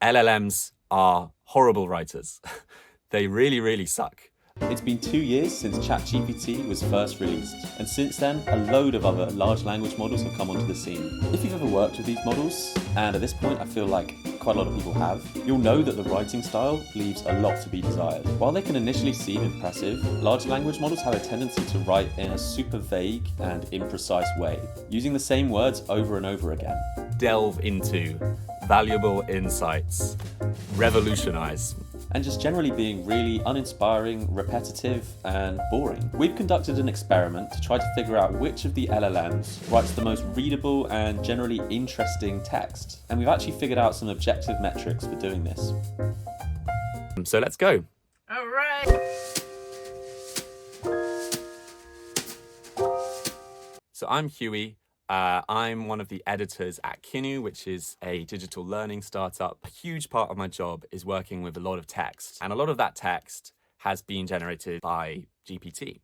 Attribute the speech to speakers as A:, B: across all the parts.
A: LLMs are horrible writers. They really, really suck.
B: It's been 2 years since ChatGPT was first released, and since then, a load of other large language models have come onto the scene. If you've ever worked with these models, and at this point I feel like quite a lot of people have, you'll know that the writing style leaves a lot to be desired. While they can initially seem impressive, large language models have a tendency to write in a super vague and imprecise way, using the same words over and over again.
A: Delve into valuable insights, revolutionize,
B: and just generally being really uninspiring, repetitive, and boring. We've conducted an experiment to try to figure out which of the LLMs writes the most readable and generally interesting text. And we've actually figured out some objective metrics for doing this.
A: So let's go.
C: All right.
A: So I'm Huey. I'm one of the editors at Kinu, which is a digital learning startup. A huge part of my job is working with a lot of text, and a lot of that text has been generated by GPT.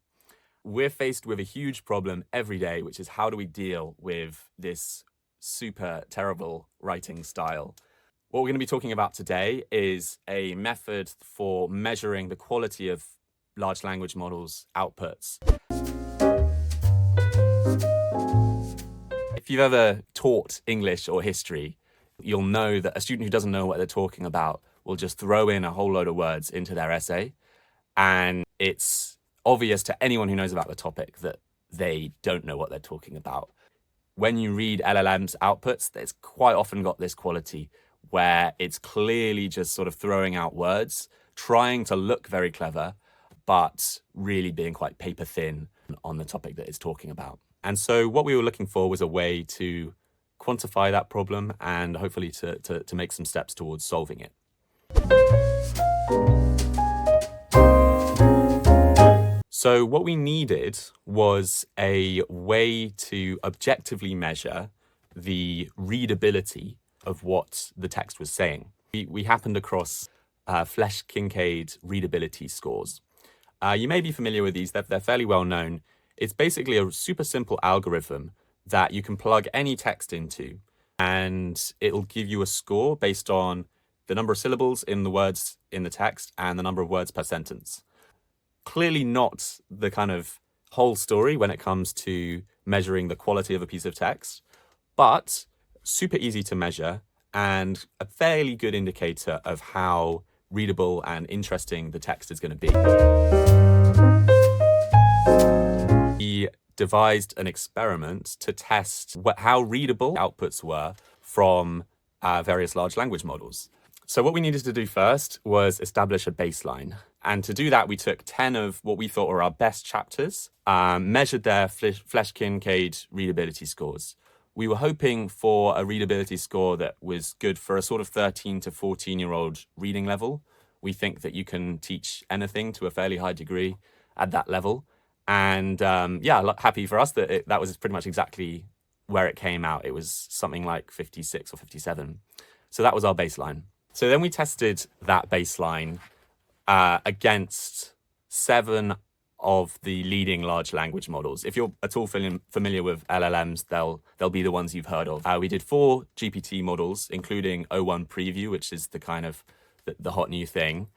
A: We're faced with a huge problem every day, which is how do we deal with this super terrible writing style? What we're going to be talking about today is a method for measuring the quality of large language models' outputs. If you've ever taught English or history, you'll know that a student who doesn't know what they're talking about will just throw in a whole load of words into their essay. And it's obvious to anyone who knows about the topic that they don't know what they're talking about. When you read LLM's outputs, it's quite often got this quality where it's clearly just sort of throwing out words, trying to look very clever, but really being quite paper thin on the topic that it's talking about. And so what we were looking for was a way to quantify that problem and hopefully to make some steps towards solving it. So what we needed was a way to objectively measure the readability of what the text was saying. We happened across Flesch-Kincaid readability scores. You may be familiar with these. They're fairly well known. It's basically a super simple algorithm that you can plug any text into, and it'll give you a score based on the number of syllables in the words in the text and the number of words per sentence. Clearly not the kind of whole story when it comes to measuring the quality of a piece of text, but super easy to measure and a fairly good indicator of how readable and interesting the text is going to be. We devised an experiment to test how readable outputs were from various large language models. So what we needed to do first was establish a baseline. And to do that, we took 10 of what we thought were our best chapters, measured their Flesch-Kincaid readability scores. We were hoping for a readability score that was good for a sort of 13 to 14-year-old reading level. We think that you can teach anything to a fairly high degree at that level. And happy for us that that was pretty much exactly where it came out. It was something like 56 or 57. So that was our baseline. So then we tested that baseline against 7 of the leading large language models. If you're at all familiar with LLMs, they'll be the ones you've heard of. We did 4 GPT models, including O1 Preview, which is the kind of the hot new thing.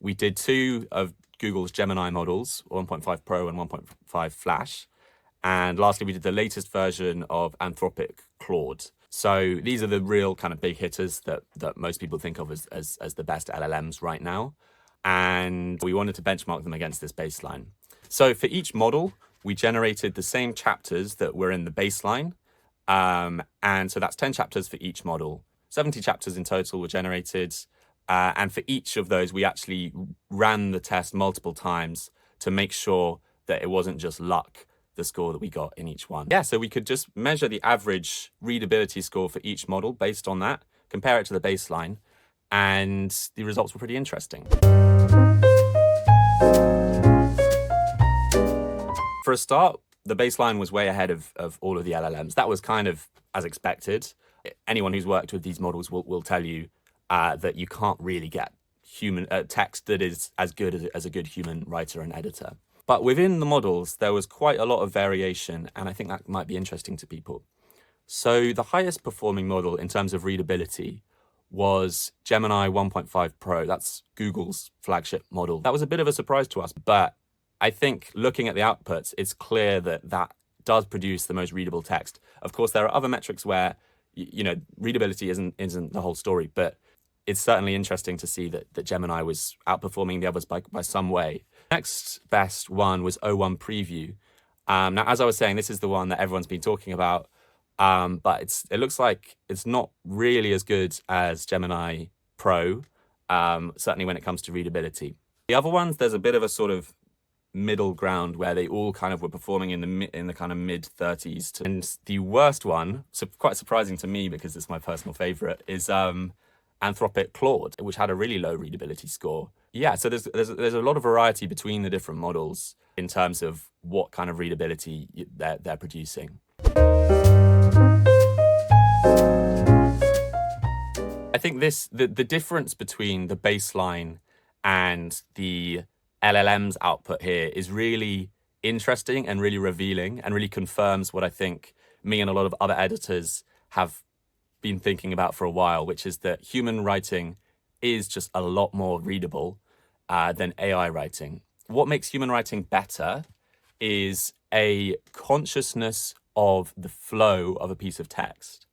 A: We did 2 of Google's Gemini models, 1.5 Pro and 1.5 Flash. And lastly, we did the latest version of Anthropic Claude. So these are the real kind of big hitters that most people think of as the best LLMs right now. And we wanted to benchmark them against this baseline. So for each model, we generated the same chapters that were in the baseline. And so that's 10 chapters for each model. 70 chapters in total were generated. And for each of those, we actually ran the test multiple times to make sure that it wasn't just luck, the score that we got in each one. Yeah, so we could just measure the average readability score for each model based on that, compare it to the baseline, and the results were pretty interesting. For a start, the baseline was way ahead of all of the LLMs. That was kind of as expected. Anyone who's worked with these models will tell you that you can't really get human text that is as good as a good human writer and editor. But within the models, there was quite a lot of variation, and I think that might be interesting to people. So the highest performing model in terms of readability was Gemini 1.5 Pro. That's Google's flagship model. That was a bit of a surprise to us, but I think looking at the outputs, it's clear that that does produce the most readable text. Of course, there are other metrics where, readability isn't the whole story, but it's certainly interesting to see that Gemini was outperforming the others by some way. Next best one was O1 Preview. Now, as I was saying, this is the one that everyone's been talking about, but it looks like it's not really as good as Gemini Pro, certainly when it comes to readability. The other ones, there's a bit of a sort of middle ground where they all kind of were performing in the kind of mid 30s. And the worst one, so quite surprising to me because it's my personal favorite, is Anthropic Claude, which had a really low readability score. Yeah, so there's a lot of variety between the different models in terms of what kind of readability they're producing. I think the difference between the baseline and the LLM's output here is really interesting and really revealing and really confirms what I think me and a lot of other editors have been thinking about for a while, which is that human writing is just a lot more readable than AI writing. What makes human writing better is a consciousness of the flow of a piece of text.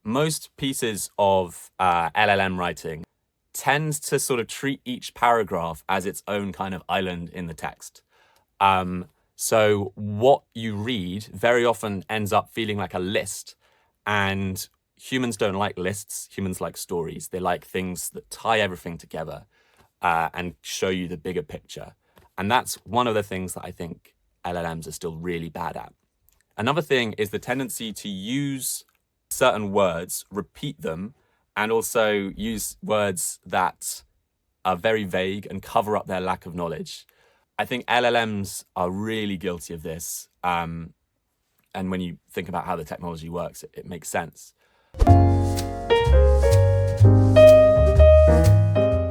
A: Most pieces of LLM writing tends to sort of treat each paragraph as its own kind of island in the text. So what you read very often ends up feeling like a list, and humans don't like lists. Humans like stories. They like things that tie everything together and show you the bigger picture. And that's one of the things that I think LLMs are still really bad at. Another thing is the tendency to use certain words, repeat them, and also use words that are very vague and cover up their lack of knowledge. I think LLMs are really guilty of this. And when you think about how the technology works, it makes sense.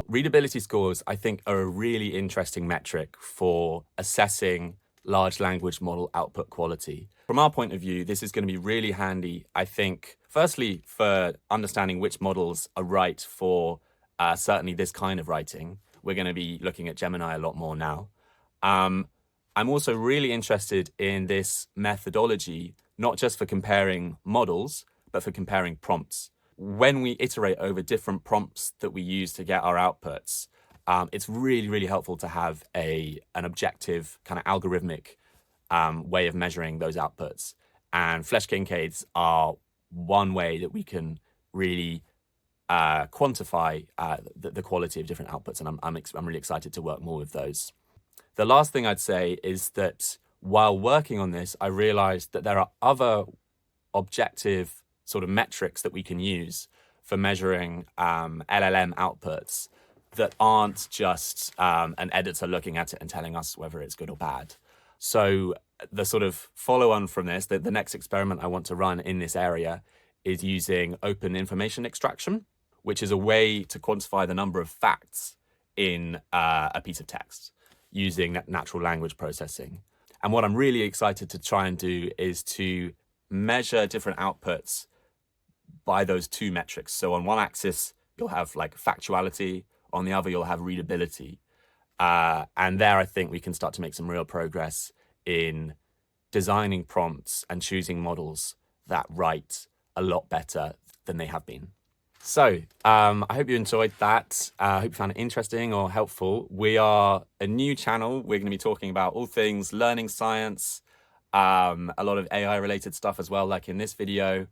A: Readability scores, I think, are a really interesting metric for assessing large language model output quality. From our point of view, this is going to be really handy, I think, firstly, for understanding which models are right for certainly this kind of writing. We're going to be looking at Gemini a lot more now. I'm also really interested in this methodology, not just for comparing models, but for comparing prompts. When we iterate over different prompts that we use to get our outputs, it's really, really helpful to have an objective kind of algorithmic way of measuring those outputs. And Flesch-Kincaids are one way that we can really quantify the quality of different outputs. And I'm really excited to work more with those. The last thing I'd say is that while working on this, I realized that there are other objective sort of metrics that we can use for measuring LLM outputs that aren't just an editor looking at it and telling us whether it's good or bad. So the sort of follow on from this, the next experiment I want to run in this area is using open information extraction, which is a way to quantify the number of facts in a piece of text using natural language processing. And what I'm really excited to try and do is to measure different outputs by those two metrics. So on one axis, you'll have like factuality. On the other, you'll have readability. And there, I think we can start to make some real progress in designing prompts and choosing models that write a lot better than they have been. So I hope you enjoyed that. I hope you found it interesting or helpful. We are a new channel. We're going to be talking about all things learning science, a lot of AI related stuff as well, like in this video.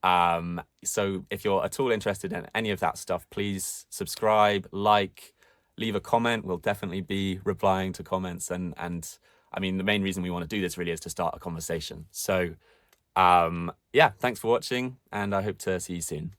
A: So if you're at all interested in any of that stuff, please subscribe, like, leave a comment. We'll definitely be replying to comments. And I mean, the main reason we want to do this really is to start a conversation. So yeah, thanks for watching, and I hope to see you soon.